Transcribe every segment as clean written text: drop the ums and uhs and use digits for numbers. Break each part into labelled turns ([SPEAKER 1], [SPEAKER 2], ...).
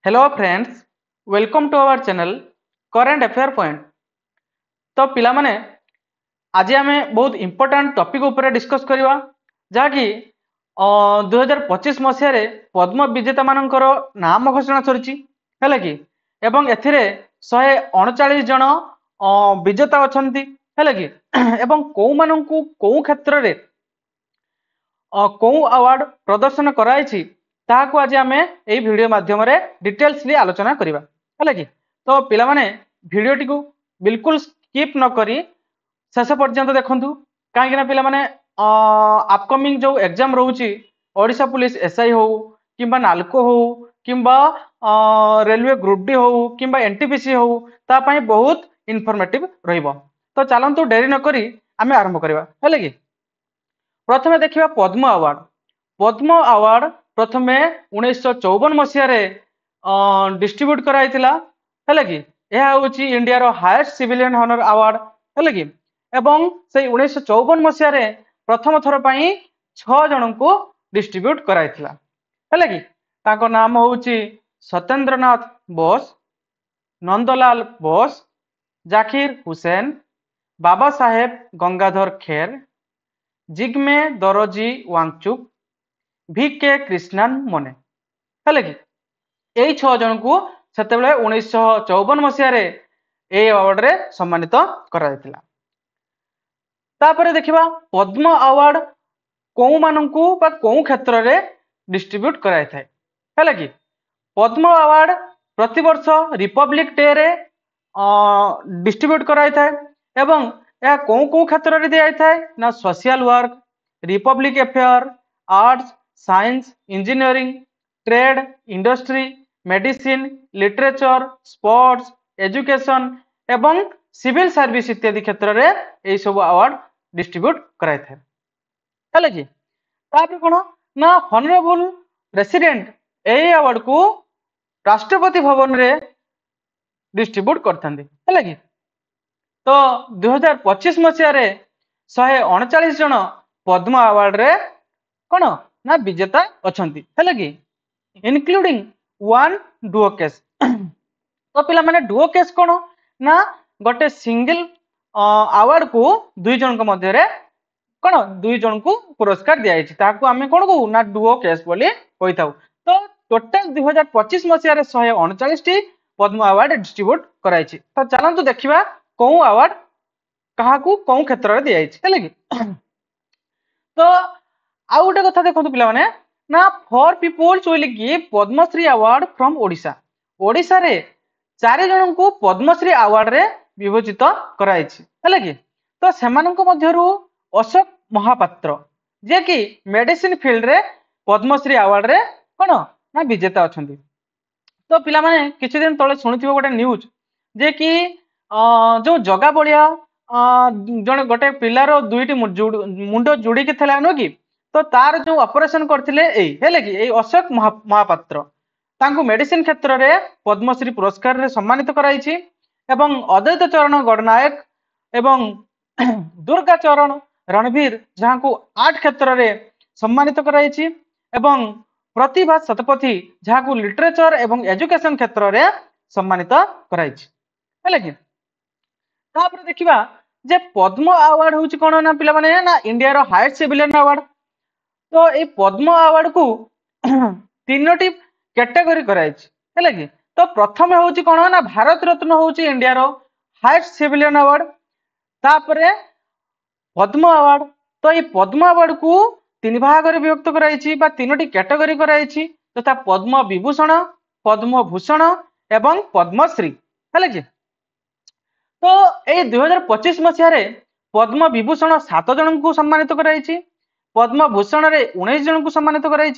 [SPEAKER 1] Hello friends, welcome to our channel current affair point. तो पिला माने आज आम बहुत इंपोर्टाट टॉपिक उपर डिस्कस करवा जहाँकि 2025 मसीह पद्म विजेता मानकर नाम घोषणा सरी है कि एवं एथिरे 139 जन विजेता अच्छा है कि एवं कौ मानू कौ क्षेत्र में कौ अवार्ड प्रदर्शन कराई ताकू आज आम यही वीडियो माध्यम डिटेल्स आलोचना करवा है कि तो पिला माने वीडियो टी बिल्कुल स्किप न करी शेष पर्यंत देखु कहीं पिला माने अपकमिंग जो एग्जाम रोचे ओडिशा पुलिस एसआई हो कि नाल्को हो कि रेलवे ग्रुप डी हो कि एनटीपीसी हो तापाई बहुत इनफॉर्मेटिव रहिबो। तो चलतु डेरी नक आम आरंभ करवा है कि प्रथम देखा पद्म अवार्ड। पद्म अवार्ड प्रथम 1954 मसीह डिस्ट्रीब्यूट कराई है कि यह हूँ इंडिया रो हाईएस्ट सिविलियन हॉनर अवार्ड है कि एवं से 1954 मसीह प्रथम थर पर 6 जन को डिस्ट्रीब्यूट कराई है कि ताको नाम हूँ सत्येंद्रनाथ बोस, नंदलाल बोस, जाकिर हुसैन, बाबा साहेब गंगाधर खेर, जिग्मे दरोजी वांगचुक, VK कृष्णन मोने है कि यही 6 जन को से 1954 मसीह अवार्ड रे सम्मानित करा तापर देखिबा पद्म अवार्ड कौ मानू कौ क्षेत्र में डिस्ट्रीब्यूट कराई है कि पद्म अवार्ड प्रति वर्ष रिपब्लिक डे रे डिस्ट्रीब्यूट कराई एवं यह कौ कौ क्षेत्र में दिया था ना social work, Republic affair, arts, science, engineering, trade, industry, medicine, literature, sports, education एवं सिविल सर्विस इत्यादि क्षेत्र में यही सब अवार्ड डिस्ट्रीब्यूट कराई है कि तापर कौन ना हॉनरेबल प्रेसिडेंट यही अवार्ड को राष्ट्रपति भवन रे डिस्ट्रीब्यूट करते है कि तो 2025 मसीह 139 जन पद्म अवार्ड रे कौन ना विजेता अच्छा है कि इनक्लूडिंग वन डुओ केस। तो पिला माने डुओ केस कौन ना गोटे सिंगल अवार्ड को दुई जन मध्य कौन दुई जन को पुरस्कार दिखाई आम कौन कहू ना डुओ केस बोली कही था। तो टोटाल 2025 मसीह 139 पद्म अवार्ड डिस्ट्रीब्यूट कराई। तो चलतु देखा कौ अवार्ड क्या कौ क्षेत्र में दिखाई है कि तो आउ गोटे कथा देखो पिला माने ना four peoples will give Padma Shri award from Odisha. Odisha रे 4 जन को पद्मश्री अवार्ड रे विभूषित कराई है कि तो सेमानक मध्यरु अशोक महापात्र जे कि मेडिसिन फील्ड रे पद्मश्री अवार्ड रे कौन ना विजेता अच्छा। तो पिला माने किछि दिन तले शुणुथिबो गोटे न्यूज जे कि जो जगा बलिया जने गोटे पिलार दुईटी मुंड जोड़िकी थे नु कि तो तार जो ऑपरेशन करथिले है कि अशोक महापात्र तांको मेडिसिन क्षेत्र में पद्मश्री पुरस्कार रे सम्मानित कराई एवं अद्वैत चरण गणनायक एवं दुर्गा चरण रणवीर जहाँ को आर्ट क्षेत्र में सम्मानित कराई एवं प्रतिभा शतपथी जहाँ को लिटरेचर एवं एजुकेशन क्षेत्र में सम्मानित कराई है कि तापर देखिबा जे पद्म अवार्ड हूँ कौन ना पिला माने ना इंडिया रो हाईएस्ट सिविलियन अवार्ड। तो ये पद्म अवार्ड को 3टी कैटेगरी कराई है कि तो प्रथम हूँ कौन ना भारत रत्न हूँ इंडिया रो हाईएस्ट सिविलियन अवार्ड। तापर पद्म अवार्ड तो ये पद्म अवार्ड को 3 भाग में विभक्त कराई 3टी कैटेगरी कराई तथा पद्म विभूषण, पद्म भूषण एवं पद्मश्री है कि तो ये 2025 मसीह पद्म विभूषण 7 जन को सम्मानित कराई, पद्म भूषण रे 19 जन को सम्मानित कराई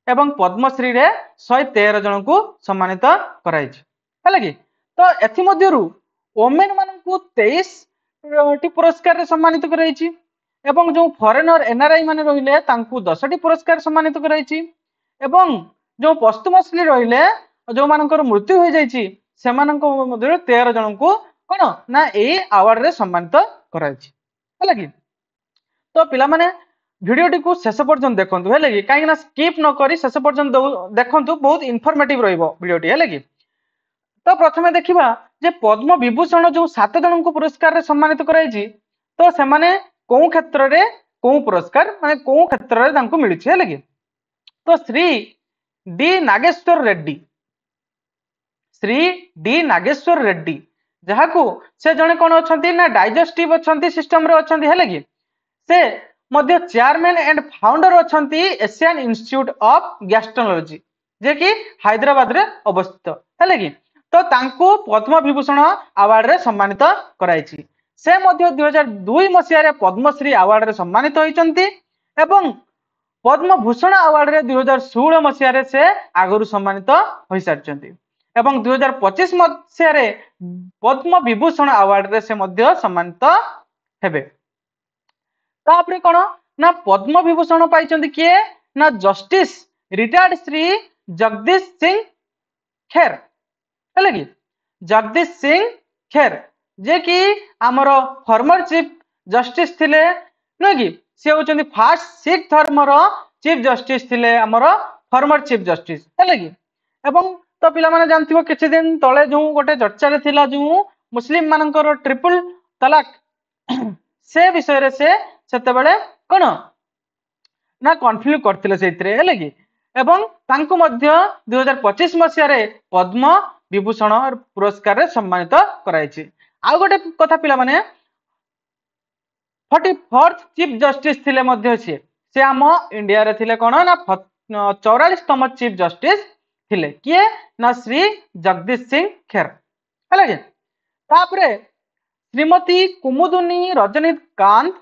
[SPEAKER 1] एवं पद्मश्री रे 113 जन को सम्मानित कराई है कि तो एथि मध्यरु ओमेन मानकु 23 टी पुरस्कार रे सम्मानित कराई एवं जो फॉरेनर एनआरआई माने रहिले तांकु 10टी पुरस्कार सम्मानित कराई एवं जो पश्चिमश्री रहिले जो मानकर मृत्यु हो जाइछि सेमानक मध्य 13 जन को कौन ना ये अवार्ड रे सम्मानित कराई है कि तो पिला माने भिडियोटी को शेष पर्यंत देखंतु हेले कि काहे ना स्किप न करी शेष पर्यंत देखंतु बहुत इनफॉर्मेटिव रहइबो भिडियोटी हेले कि तो प्रथमे देखिबा जे पद्म विभूषण जो 7 जन को पुरस्कार रे सम्मानित कराइछि तो से माने को क्षेत्र रे को पुरस्कार माने को क्षेत्र रे तांको मिलिछि हेले कि तो श्री डी नागेश्वर रेड्डी श्री डी नागेश्वर रेड्डी जहाकू से जने कोन अछंती ना डाइजेस्टिव अछंती सिस्टम रे अछंती हेले कि से मध्य चेयरमैन एंड फाउंडर अछंती एशियन इंस्टीट्यूट ऑफ गैस्ट्रोनोलॉजी जे कि हैदराबाद रे अवस्थित हेले कि तो तांको पद्म विभूषण अवार्ड रे सम्मानित कराइछि से मध्य 2002 मसिया रे पद्मश्री अवार्ड रे सम्मानित होइचंती एवं पद्म भूषण अवार्ड रे 2016 मसिया रे से आगरु सम्मानित होई सारचंती एवं 2025 मसिया रे पद्म विभूषण अवार्ड रे से मध्य सम्मानित हेबे तापरे कोन ना पद्म विभूषण पाइचंती किए ना जस्टिस रिटायर्ड श्री जगदीश सिंह खेर हेले कि जगदीश सिंह खेर जे कि हमर फॉर्मर चीफ जस्टिस थिले न कि से होचंती फर्स्ट सिख धर्मर चीफ जस्टिस थिले हमर फॉर्मर चीफ जस्टिस हेले कि एवं तो पिला माने जानथिबो किछि दिन तळे जो गोटे चर्चा रे थिला जो मुस्लिम मानकर ट्रिपल तलाक से विषय रे से सेते बेले कोन ना कन्फ्लिक्ट करथिले सेइतरे हेले कि एवं तांको मध्य 2025 मसिया रे पद्म विभूषण पुरस्कार रे सम्मानित कराइछि आ गोटे कथा पिला माने 44th चीफ जस्टिस थिले मध्य से आम इंडिया रे थिले कोन ना 44तम चीफ जस्टिस थिले किए ना श्री जगदीश सिंह खेर हेले कि तापरे श्रीमती कुमुदुनी रजनीकांत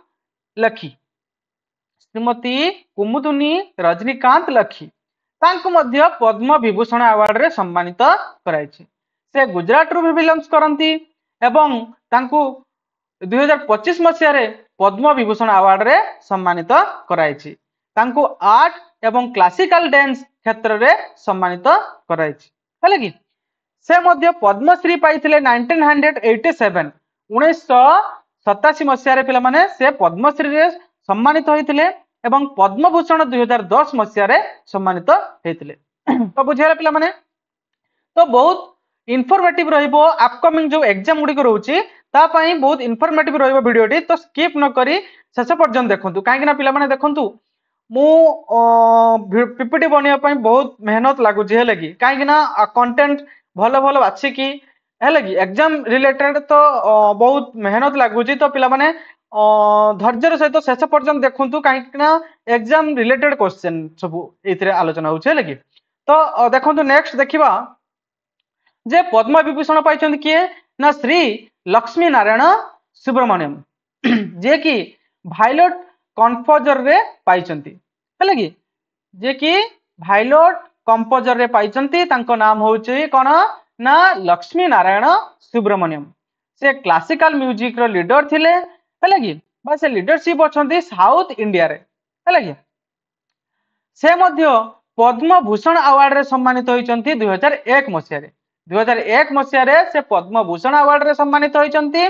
[SPEAKER 1] लखी श्रीमती कुमुदुनी रजनीकांत लखी तांको मध्य पद्म विभूषण अवार्ड रे सम्मानित कराइछि से गुजरात रु बिलोंग्स करंती एवं तांको 2025 मसिया रे पद्म विभूषण अवार्ड रे सम्मानित कराइछि तांको आर्ट एवं क्लासिकल डांस क्षेत्र रे सम्मानित कराइछि हेले कि से मध्य पद्मश्री पाइथिले 1987 1987 मसिया रे पिला माने से पद्मश्री रे सम्मानित होइथिले एवं पद्मभूषण 2010 मसिया रे सम्मानित हेतिले तो बुझियाला पिला माने तो बहुत इनफॉर्मेटिव रहइबो अपकमिंग जो एग्जाम गुडी को रहउची ता पई बहुत इनफॉर्मेटिव रहइबो वीडियोटी तो स्किप न करी शेष पर्यंत देखंतु काहे कि ना पिला माने देखंतु मु पीपीटी बनिया पई बहुत मेहनत लागु जे हेले काहे कि ना कंटेंट भलो भलो अछि कि हेले कि एग्जाम रिलेटेड तो बहुत मेहनत लागु जी तो पिला माने धैर्यर सहित शेष पर्यंत देखंतु काहे कि ना एग्जाम रिलेटेड क्वेश्चन सब एथिरे आलोचना होछ हेले कि तो देखंतु नेक्स्ट देखिबा जे पद्म विभूषण पाइछन किए ना श्री लक्ष्मी नारायण सुब्रमण्यम जे कि भाइलोट कंपोजर रे पाइछंती हेले कि जे कि भाइलोट कंपोजर रे पाइछंती तांको नाम होउची कोन ना लक्ष्मी नारायण सुब्रमण्यम से क्लासिकल म्यूजिक रो लीडर थिले हेले कि बा से लीडरशिप अछंती साउथ इंडिया रे हेले कि से मध्य पद्म भूषण अवार्ड रे सम्मानित होइचंती 2001 मसिया रे 2001 मसिया रे से पद्म भूषण अवार्ड रे सम्मानित होइचंती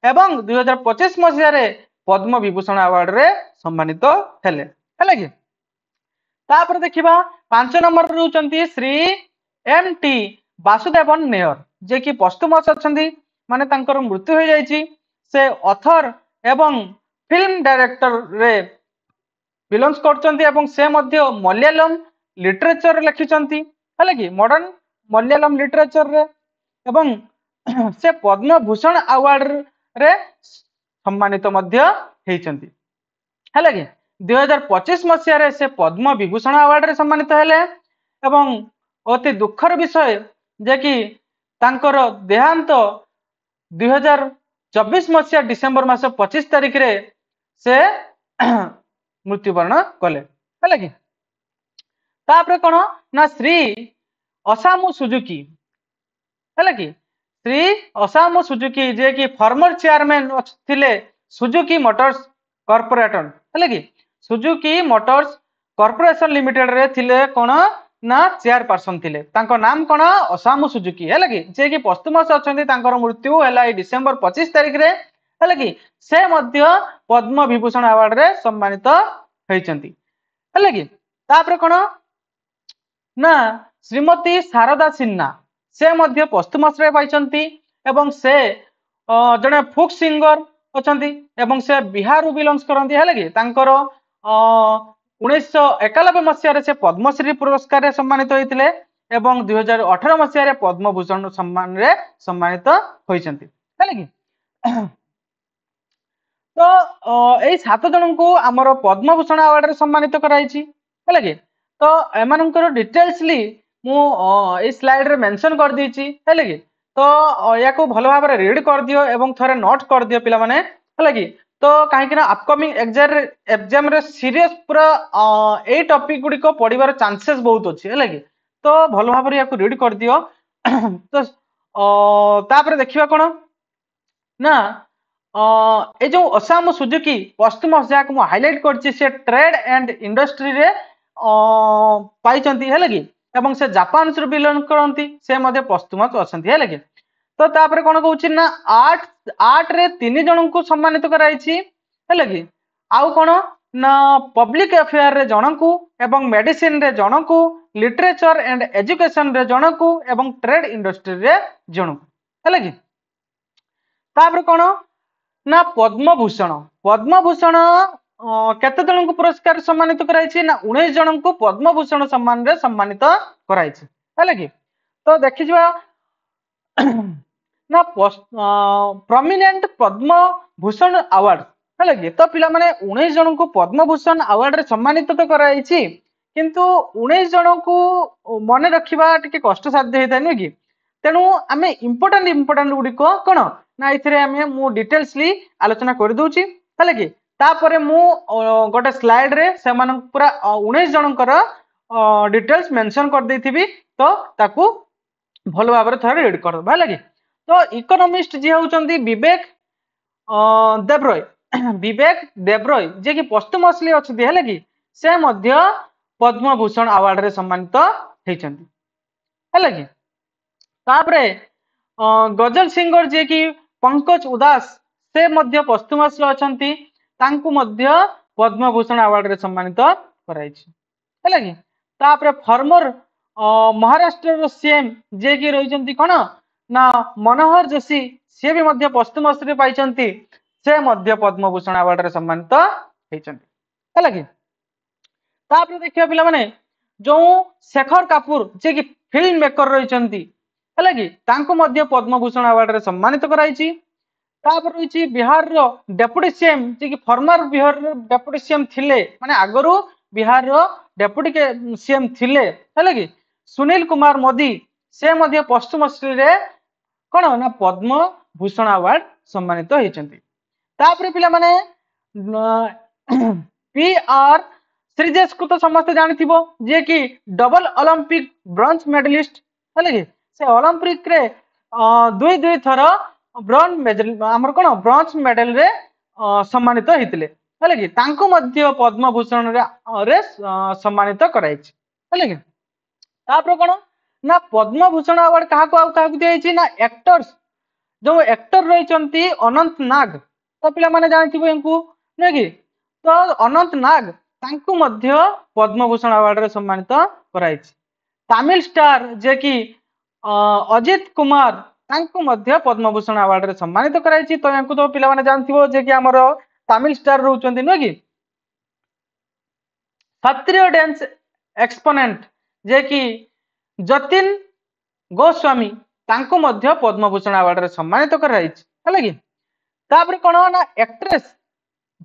[SPEAKER 1] एवं 2025 मसिया रे पद्म विभूषण अवार्ड रे सम्मानित हेले हेले कि तापर देखिबा 5 नंबर रहउचंती श्री एमटी वासुदेवन नेयर जे कि पस्तुमस अछंती माने तांकर मृत्यु हो जाईची से ऑथर एवं फिल्म डायरेक्टर रे बिलोंग्स करचंती एवं से मध्य मलयालम लिटरेचर लिखिचंती हेले कि मॉडर्न मलयालम लिटरेचर रे एवं से पद्म भूषण अवार्ड रे सम्मानित मध्य हेइचंती हेले कि 2025 मसिया रे से पद्म विभूषण अवार्ड रे सम्मानित हेले एवं अति दुखर विषय जे कि तांकर देहांत 2024 मसिया डिसेंबर मास 25 तारिख रे से मृत्युवरण कले हेले कि तापर कोन ना श्री ओसामु सुजुकी हेले कि श्री ओसामु सुजुकी जे कि फॉर्मर चेयरमैन थिले सुजुकी मोटर्स कॉर्पोरेशन हेले कि सुजुकी मोटर्स कॉर्पोरेशन लिमिटेड रे थिले कोन ना चेयरपर्सन थिले तांको नाम कोन ओसामु सुजुकी हेले कि जे कि पस्तुमस अछंती तांकर मृत्यु हैला डिसेंबर 25 तारिख रे हेले कि से मध्य पद्म विभूषण अवार्ड रे सम्मानित ହେଇଛନ୍ତି ହେଲା କି तापर कौन ना श्रीमती शारदा सिन्हा से मध्य पोस्टमस रे पाइछंती एवं से जड़े फोक सिंगर अच्छा एवं से बिहार बिलंगस करती है कि तांकर 1991 मसीह से पद्मश्री पुरस्कार रे सम्मानित होते एवं 2018 मसीह पद्मभूषण सम्मान रे सम्मानित होइछंती है कि तो यही 7 जन को आमर पद्मभूषण अवार्ड रे सम्मानित कराइछि है कि तो एमानकर डिटेल्सली मु ए स्लाइड रे मेंशन कर दीची है कि तो या को भलो भाबरे रीड कर दियो एवं थरे नोट कर दियो पिला माने है कि तो कहीं ना अपकमिंग एग्जाम रे सीरियस पूरा ए टॉपिक गुडी को पढिबार चांसेस बहुत अछि है कि तो भलो भाबरे या को रीड कर दियो तो तापर देखिबा कोन ना ए जो ओसामु सुजुकी पोस्टमस जाक मु हाइलाइट करछि से ट्रेड एंड इंडस्ट्री रे पाइचंती है कि एवं से जापान से बिलोंग करती से मध्य पोस्टमस अछंती है कि तो तापर कोन कहउछि ना आर्ट रे 3 जन को सम्मानित कराइछि है कि आउ कोन ना पब्लिक अफेयर रे जन को एवं मेडिसिन रे जन को लिटरेचर एंड एजुकेशन रे जन को एवं ट्रेड इंडस्ट्री रे जन को है कि तापर कोन ना पद्मभूषण केते जन को पुरस्कार सम्मानित कराइछि ना 19 जन को पद्मभूषण सम्मान रे सम्मानित कराइछि है कि तो देखिबा ना प्रोमिनेंट पद्मभूषण अवार्ड है कि तो पिला माने 19 जन को पद्मभूषण अवार्ड रे सम्मानित तो कराइछि किंतु 19 जन को मने रखिबा टिके कष्ट साध्य हेता नै कि तेणु आमे इंपोर्टेंट गुडी को कोन ना इथरे आमे मु डिटेल्सली आलोचना कर दोची है कि तापरे मु गोटे स्लाइड रे से मानन पूरा 19 जनकर डिटेल्स मेंशन कर देथिबी तो ताकू भलो भाबरे थरे रीड कर दबा लागि तो इकोनॉमिस्ट जे होचंदी विवेक देब्रॉय जे कि पोस्टमसली अछि है कि से मध्य पद्मभूषण अवार्ड रे सम्मानित हेचंदी है कि तापरे गजल सिंगर जे कि पंकज उदास से मध्य पोस्टमस अछंती तांकु मध्य पद्मभूषण अवार्ड रे सम्मानित कराइछि है कि तापरे फॉर्मर महाराष्ट्र रो सीएम जे कि रहिचंती कोन ना मनोहर जोशी से भी मध्य पोस्टमस रे पाइचंती से मध्य पद्मभूषण अवार्ड रे सम्मानित हेचंती है कि तापरे देखिया पिला माने जो शेखर कपूर जे कि फिल्म मेकर रहिचंती है कि तांको मध्य पद्मभूषण अवार्ड रे सम्मानित कराइछि तापर रहिछि बिहार रो डेप्यूटी सीएम जे कि फॉर्मर बिहार रो डेप्यूटी सीएम थिले माने आगरो बिहार रो डेप्यूटी के सीएम थिले है कि सुनील कुमार मोदी से मध्य पोस्टमसली रे कोन ना पद्मभूषण अवार्ड सम्मानित हेचंती तापर पिला माने पीआर श्रीजेश को तो समस्त जानिथिबो जे कि डबल ओलंपिक ब्रोंज मेडलिस्ट है कि से ओलंपिक रे दुई थर ब्रोंज मेडल हमर कोन ब्रोंज मेडल रे सम्मानित हेतिले है कि तांको मध्य पद्मभूषण रे सम्मानित कराइछि है कि तापर कोन ना पद्मभूषण अवार्ड काहा को दियाइछि ना एक्टर्स जो एक्टर रहिचंती अनंत नाग तो पिला माने जानिथिबो इनको नै कि तो अनंत नाग तांको मध्य पद्मभूषण अवार्ड रे सम्मानित कराइछि तमिल स्टार जे कि अजित कुमार तांको मध्य पद्मभूषण अवार्ड रे सम्मानित कराइछि तो यांको तो पिला माने जानथिबो जे कि हमर तमिल स्टार रहउचंती नै कि शास्त्रीय डांस एक्सपोनेंट जे कि जतिन गोस्वामी तांको मध्य पद्मभूषण अवार्ड रे सम्मानित कराइछि हला कि तापर कोन ना एक्ट्रेस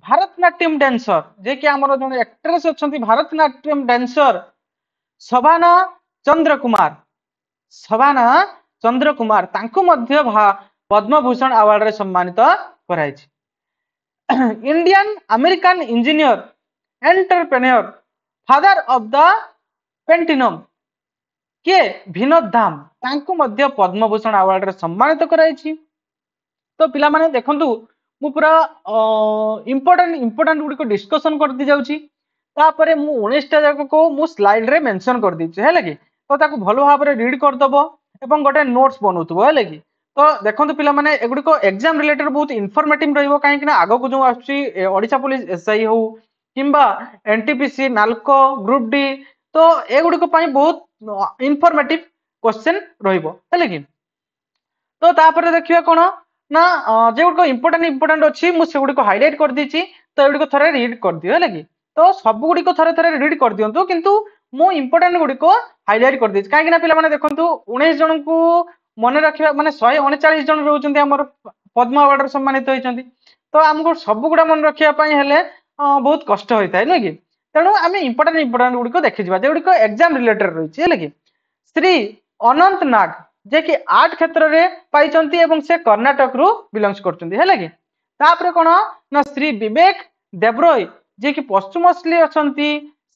[SPEAKER 1] भारतनाट्यम डांसर जे कि हमर जन एक्ट्रेस अछंती भारतनाट्यम डांसर शोभाना चंद्र कुमार तांको मध्य पद्मभूषण अवार्ड रे सम्मानित कराइछि Indian American engineer entrepreneur father of the Pentium K Vinod धाम तांको मध्य पद्मभूषण अवार्ड रे सम्मानित कराइछि तो पिला माने देखंतु मु पूरा इंपोर्टेंट गुडी को डिस्कशन कर दी जाउची तापरे मु 19 टा जाक को मु स्लाइड रे मेंशन कर दी है कि तो ताको भलो भाव रे रीड कर दबो एवं गोटे नोट्स बनौथबो है कि तो देखंतु पिला माने एगुडी को एग्जाम रिलेटेड बहुत इन्फॉर्मेटिव रहइबो काहे कि ना आगो को जो आछि ओडिसा पुलिस एसआई हो किंबा एनटीपीसी नाल्को ग्रुप डी तो एगुड़िक बहुत इनफॉर्मेटिव क्वेश्चन रहिबो हेले कि तो तापर देखिए कौन ना जो गुड़िक इंपोर्टेंट अच्छी मुझे गुड़िक हाईलाइट कर दीची तो एगुड़िक थोड़े रीड कर दियो है कि तो सब गुड़िक थोड़े थोड़े रीड कर दिंतु किंतु मु इंपोर्टेंट गुड़िक हाईलाइट कर दीची कहीं पे देखो 19 जन को मन रखा माने 139 जन रोचंती हमर पद्म अवार्ड सम्मानित होइचंती तो आमको सब गुड़ा मन रखा हेले बहुत कष्ट होता है कि तेणु आम इंपोर्टेंट गुड़िक देखी जो गुड़िक एग्जाम रिलेटेड रही है कि श्री अनंत नाग जे कि आर्ट क्षेत्र में पाइचंती एवं से कर्णाटक रु बिलोंग्स करचंती है कि तापर कोन ना श्री विवेक देब्रॉय जे कि पश्चिमोसली अछंती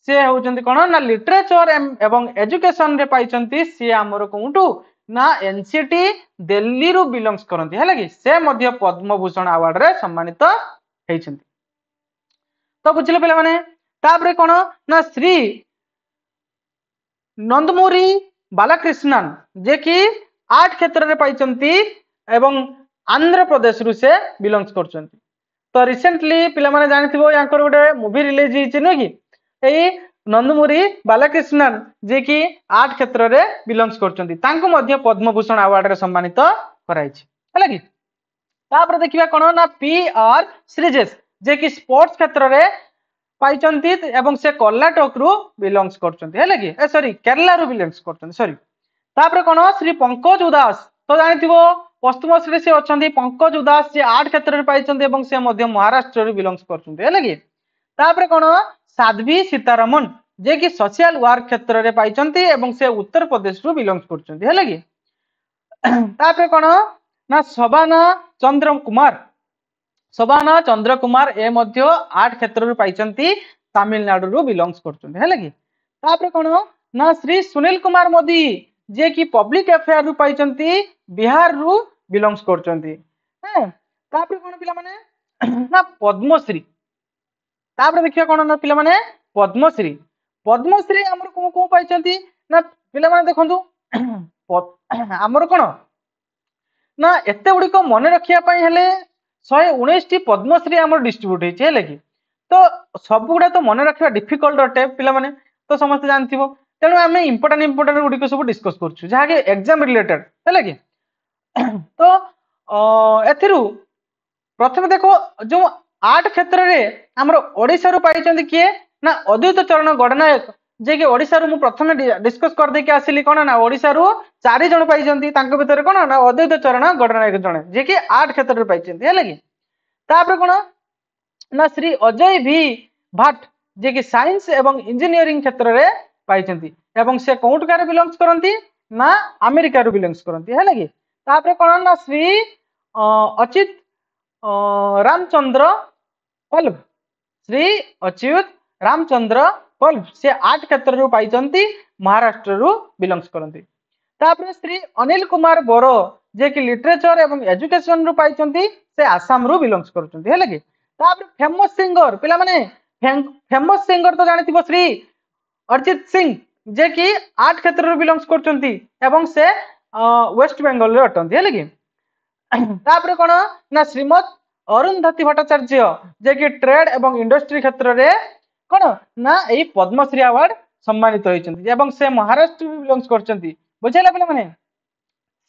[SPEAKER 1] से होचंती कोन ना लिटरेचर एवं एजुकेशन रे पाइचंती से हमर कोउटू ना एनसीटी दिल्ली रु बिलोंग्स करंती है कि से मध्य पद्म भूषण अवार्ड रे सम्मानित हेइचंती तो बुझले पिला माने तापर कोन ना श्री नंदमुरी बालाकृष्णन जे कि आर्ट क्षेत्र में पाइचंती एवं आंध्र प्रदेश रु से बिलोंग्स करचंती तो रिसेंटली पिला माने जानिथिबो यांकर गोटे मूवी रिलीज हिची न कि एई नंदमुरी बालाकृष्णन जे कि आर्ट क्षेत्र में बिलोंग्स करचंती तांको मध्य पद्म भूषण अवार्ड रे सम्मानित कराइछि हला कि तापर देखिबा कोन ना पी आर श्रीजेश जे कि स्पोर्ट्स क्षेत्र में पाइचंती एवं से कर्णाटक रु बिलोंग्स करचंती है कि सॉरी केरला रु बिलोंग्स करचंती सॉरी तापर कोन श्री पंकज उदास तो जानिथिबो पश्चिमश्री से अछंती पंकज उदास जे आर्ट क्षेत्र में पाइचंती एवं से मध्य महाराष्ट्र रु बिलोंग्स करचंती है कि तापर कोन साध्वी सीतारमन जे कि सोशल वर्क क्षेत्र में पाइचंती एवं से उत्तर प्रदेश रु बिलोंग्स करचंती है कि तापर कोन ना शबाना चंद्र कुमार ए मध्य आर्ट क्षेत्र रु पाइचंती तमिलनाडु रु बिलोंग्स करचंती है कि तापर कोन ना श्री सुनील कुमार मोदी जे कि पब्लिक अफेयर रु पाइचंती बिहार रु बिलोंग्स करचंती हैं तापर कोन पिला माने ना पद्मश्री तापर देखिया कोन ना पिला माने पद्मश्री हमर को को पाइचंती ना पिला माने देखंतु हमर कोन ना एते गुडी को मन रखिया पई हेले 119 टी पद्मश्री हमर डिस्ट्रीब्यूट हेछि हेले कि तो सब गुडा तो मन रखिया डिफिकल्ट अटे पिला माने तो समस्त जानथिबो तेणु आम इंपोर्टेंट गुड़िक सब डिस्कस करूँ जहाँकि एग्जाम रिलेटेड है कि तो एथिरु प्रथम देखो जो आर्ट क्षेत्र में आमर ओडिशा रु पाइचंती किए ना अद्वैत चरण गणनायक जे कि ओडिशा रु प्रथम डिस्कस कर देके आसिली कोन ना ओडिशा रु 4 जण पाइचंती तांको भितर कोन ना अद्वैत चरण गणनायक जणे जे कि आर्ट क्षेत्र रे पाइचंती है कि तापर कोन ना श्री अजय भी भट्ट जे कि साइंस एवं इंजीनियरिंग क्षेत्र रे पाइचंती एवं से कोउटकार बिलोंग्स करंती ना अमेरिका रु बिलोंग्स करंती है कि तापर कोन ना श्री अच्युत रामचंद्र पल्लव श्री अच्युत रामचंद्र पल्लव से आर्ट क्षेत्र रु पाइचंती महाराष्ट्र रु बिलोंग्स करंती तापर श्री अनिल कुमार बोरो जे कि लिटरेचर एवं एजुकेशन रु पाइचंती से आसाम रु बिलोंग्स करचंती है कि तापर फेमस सिंगर पिला माने फेमस सिंगर तो जानिथिबो श्री अरिजीत सिंह जे कि आर्ट क्षेत्र बिलोंग्स करचंती एवं से वेस्ट बेंगल रे अटंती है कि तापर कोन ना श्रीमत अरुंधति भट्टाचार्य जे कि ट्रेड एवं इंडस्ट्री क्षेत्र रे कोन ना एई पद्मश्री अवार्ड सम्मानित होइचंती एवं से महाराष्ट्र बिलोंग्स करचंती बुझैला पिला माने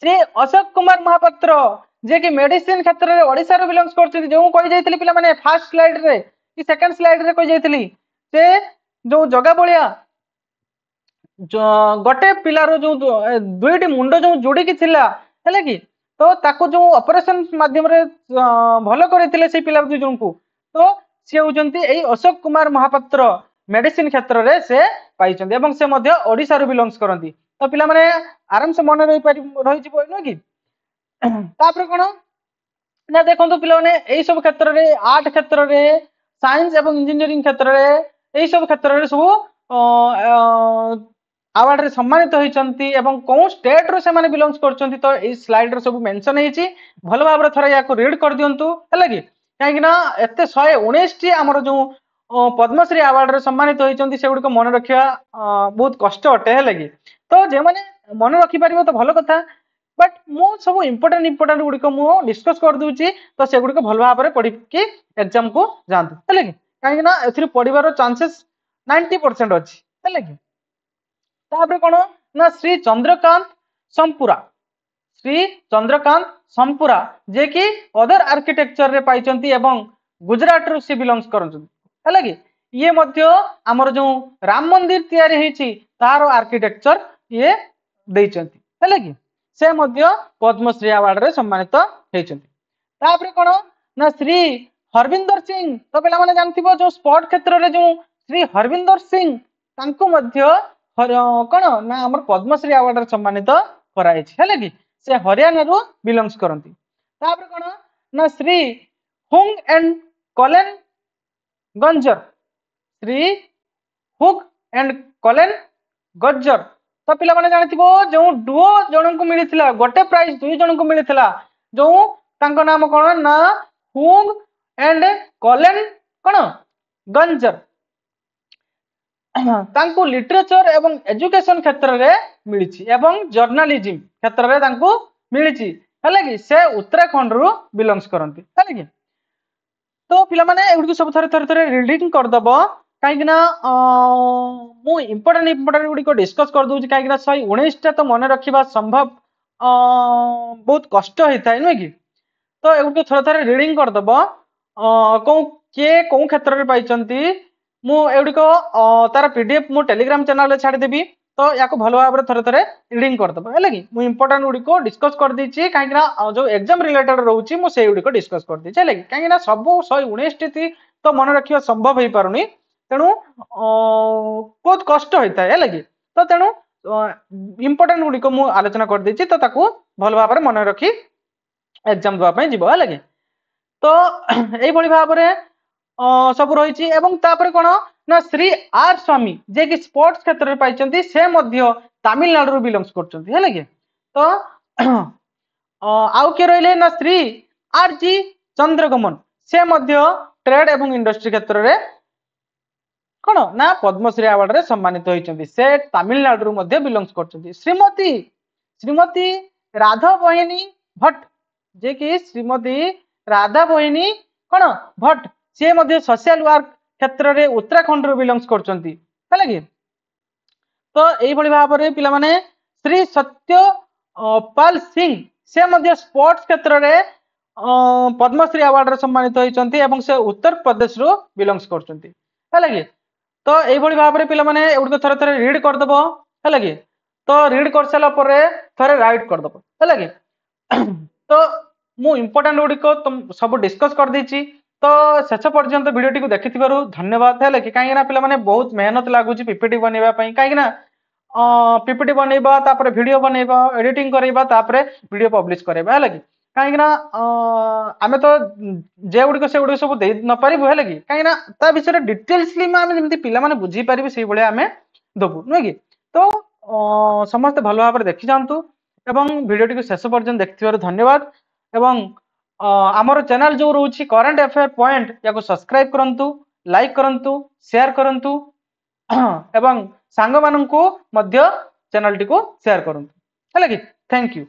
[SPEAKER 1] श्री अशोक कुमार महापात्र जे कि मेडिसिन क्षेत्र रे ओडिसा रो बिलोंग्स करचंती जो कहि जाइतली पिला माने फर्स्ट स्लाइड रे कि सेकंड स्लाइड रे कहि जाइतली से जो जगह बलिया गोटे पिलार जो दुईटी मुंड जो जोड़ी थिला है कि तो ताको जो ऑपरेशन माध्यम रे भलो करथिले से पिला दुई जन को तो से होजंती एई अशोक कुमार महापात्र मेडिसिन क्षेत्र रे से पाइचंती एवं से मध्य ओडिसा रो बिलोंग्स करंती तो पिला माने आराम से मन रही जिवो न कि तापर कोन ना देखंतु पिला माने एई सब क्षेत्र रे आर्ट क्षेत्र रे साइंस एवं इंजीनियरिंग क्षेत्र रे एई सब क्षेत्र रे सब अवार्ड रे सम्मानित होइचंती एवं कोन स्टेट रो से माने बिलोंग्स करचंती तो ए स्लाइड रो सब मेंशन हेची भलो भाबरे थरा याको रीड कर दियंतु हैला कि काहे ना एते 119 टी हमर जो पद्मश्री अवार्ड रे सम्मानित होइचंती से गुडी को मन रखिया बहुत कष्ट अटे हैला कि तो जे माने मन रखि परिबो तो भलो कथा बट मो सब इंपोर्टेंट गुडी को मो डिस्कस कर दूची तो से गुडी को भलो भाबरे पढि कि एग्जाम को जानतु हैला कि कहीं ना एथि पड़िबार चांसेस 90% अच्छी है कि तापर कौन ना श्री चंद्रकांत संपुरा श्री चंद्रकांत संपुरा जे कि अदर आर्किटेक्चर रे पाइचंती एवं गुजरात रु सी बिलोंग्स करछंती है कि ये मध्य आमर जो राम मंदिर तैयारी हेची तार आर्किटेक्चर ये देइचंती है कि से मध्य पद्मश्री अवार्ड रे सम्मानित हेचंती तापर कौन ना श्री हरविंदर सिंह तो पे माने जानथिबो जो स्पोर्ट क्षेत्र रे जो श्री हरविंदर सिंह तांको मध्य कौन ना आमर पद्मश्री अवार्ड रे सम्मानित कराइछि है कि से हरियाणा रु बिलोंग्स करती तापर कौन ना श्री हुंग एंड कलेन गंजर श्री हुग एंड कलेन गज्जर तो पिला माने जानिथिबो जो डुओ जणन को मिलिथिला गोटे प्राइज दुई जणन को मिलिथिला जो तांको नाम कोन ना हुग एंड कलेन कोन गंजर तांको लिटरेचर एवं एजुकेशन क्षेत्र रे मिलिछि एवं जर्नलिज्म क्षेत्र रे तांको मिलिछि हले कि से उत्तराखंड रु बिलोंग्स करंती हले कि तो पिला माने एगुडी सब थरे रीडिंग कर दबो काहे ना मु इंपोर्टेंट गुडी को डिस्कस कर दूची काहे ना 119 टा तो मन रखिबा संभव बहुत कष्ट होता है नुहे कि तो एगुडी थरे रीडिंग कर दबो को के को क्षेत्र रे पाइचंती मु एगुडी को तार पीडीएफ मु टेलीग्राम चैनल रे छाडी देबी तो याको भलो भाबरे थरे रीडिंग कर दबो है कि मु इंपोर्टेंट गुडी को डिस्कस कर दीची काहे ना जो एग्जाम रिलेटेड रहउची मु सेई गुडी को डिस्कस कर दीची है कि काहे ना सब 119 टी तो मन रखिबा संभव होई पारुनी तेणु बहुत कष्ट होता है कि तो तेणु इंपोर्टेंट गुडी को मु आलोचना कर दीची तो ताकू भलो भाबरे मन रखी एग्जाम दवा पय जीवो है कि तो एई भली भाबरे सब रही एवं तापर कौन ना श्री आर स्वामी जे कि स्पोर्ट्स क्षेत्र में पाइचंती से मध्य तमिलनाडु रु बिलोंग्स करचंती है कि तो आउ के रहिले ना श्री आर जी चंद्रगमन से मध्य ट्रेड एवं इंडस्ट्री क्षेत्र में कौन ना पद्मश्री अवार्ड रे सम्मानित होइचंती से तमिलनाडु रु मध्य बिलोंग्स करचंती श्रीमती राधा बहिनी भट्ट जे कि श्रीमती राधा बहिनी कौन भट्ट सी मध्य सोशल वर्क क्षेत्र रे उत्तराखंड रु बिलोंग्स करचंती है कि तो एई भली भाबरे पिला माने श्री सत्य पाल सिंह से मध्य स्पोर्ट्स क्षेत्र रे पद्मश्री अवार्ड रे सम्मानित होइचंती एवं से उत्तर प्रदेश रु बिलोंग्स करचंती है कि तो एई भली भाबरे पिला माने एउड थरे रीड कर दबो है कि तो रीड कर साला परे थरे राइट कर दबो है कि तो मु इंपोर्टेंट गुडी को तुम सब डिस्कस कर दीची तो शेष पर्यंत वीडियो टी को देखि धन्यवाद है कि कहीं पिला माने बहुत मेहनत लागुची पीपीटी बनैबा पई कहीं ना पीपीटी बनैबा तापर वीडियो बनैबा एडिटिंग करैबा तापर वीडियो पब्लिश करैबा है कि कहीं ना आमे तो जे गुडी को से गुडी सब दे न पारिबो है कि कहीं ना ता विषय डिटेल्सली आमे जेमति पिला माने बुझी पारिबे सेही भले आमे दबु नै कि तो समस्त भलो भाबरे देखि जानतु एवं वीडियो टी को शेष पर्यंत देखिथिबार धन्यवाद एवं आमर चैनल जो रोची करंट अफेयर पॉइंट या सब्सक्राइब करंतु लाइक करंतु शेयर करंतु एवं सांग माननकु मध्य चैनल टी को शेयर करंतु है कि थैंक यू।